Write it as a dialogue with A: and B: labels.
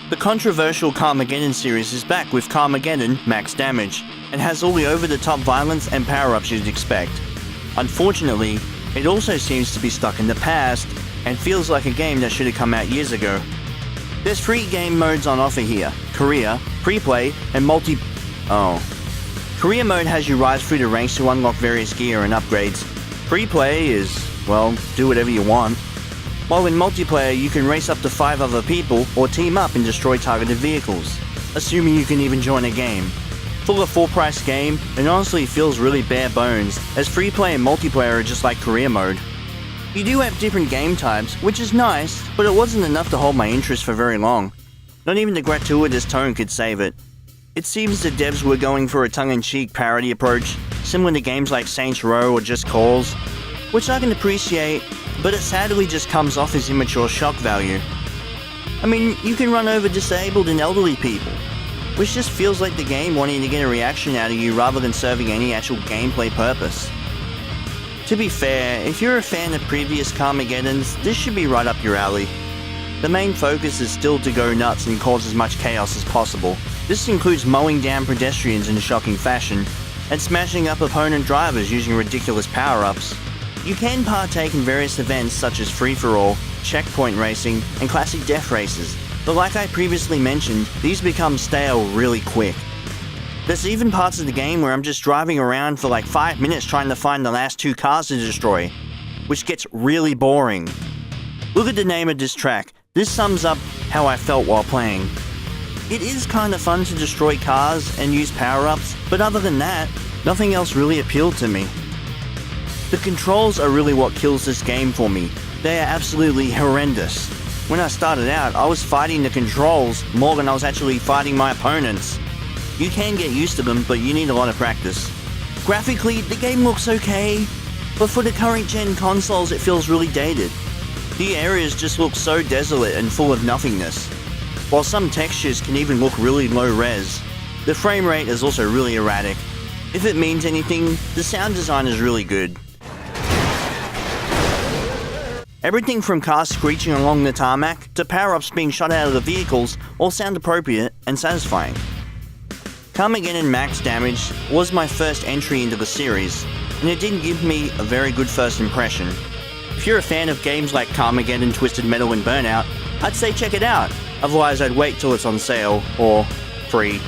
A: The controversial Carmageddon series is back with Carmageddon Max Damage, and has all the over-the-top violence and power-ups you'd expect. Unfortunately, it also seems to be stuck in the past, and feels like a game that should have come out years ago. There's 3 game modes on offer here: Career, Pre-Play, and Career mode has you rise through the ranks to unlock various gear and upgrades. Pre-Play is, well, do whatever you want. While in multiplayer you can race up to 5 other people or team up and destroy targeted vehicles, assuming you can even join a game. For a full-price game, it honestly feels really bare bones, as free play and multiplayer are just like career mode. You do have different game types, which is nice, but it wasn't enough to hold my interest for very long. Not even the gratuitous tone could save it. It seems the devs were going for a tongue-in-cheek parody approach, similar to games like Saints Row or Just Cause, which I can appreciate, but it sadly just comes off as immature shock value. I mean, you can run over disabled and elderly people, which just feels like the game wanting to get a reaction out of you rather than serving any actual gameplay purpose. To be fair, if you're a fan of previous Carmageddons, this should be right up your alley. The main focus is still to go nuts and cause as much chaos as possible. This includes mowing down pedestrians in a shocking fashion, and smashing up opponent drivers using ridiculous power-ups. You can partake in various events such as free-for-all, checkpoint racing, and classic death races, but like I previously mentioned, these become stale really quick. There's even parts of the game where I'm just driving around for like 5 minutes trying to find the last 2 cars to destroy, which gets really boring. Look at the name of this track. This sums up how I felt while playing. It is kinda fun to destroy cars and use power-ups, but other than that, nothing else really appealed to me. The controls are really what kills this game for me. They are absolutely horrendous. When I started out, I was fighting the controls more than I was actually fighting my opponents. You can get used to them, but you need a lot of practice. Graphically, the game looks okay, but for the current gen consoles it feels really dated. The areas just look so desolate and full of nothingness. While some textures can even look really low res, the frame rate is also really erratic. If it means anything, the sound design is really good. Everything from cars screeching along the tarmac to power-ups being shot out of the vehicles all sound appropriate and satisfying. Carmageddon Max Damage was my first entry into the series, and it didn't give me a very good first impression. If you're a fan of games like Carmageddon, Twisted Metal and Burnout, I'd say check it out, otherwise I'd wait till it's on sale or free.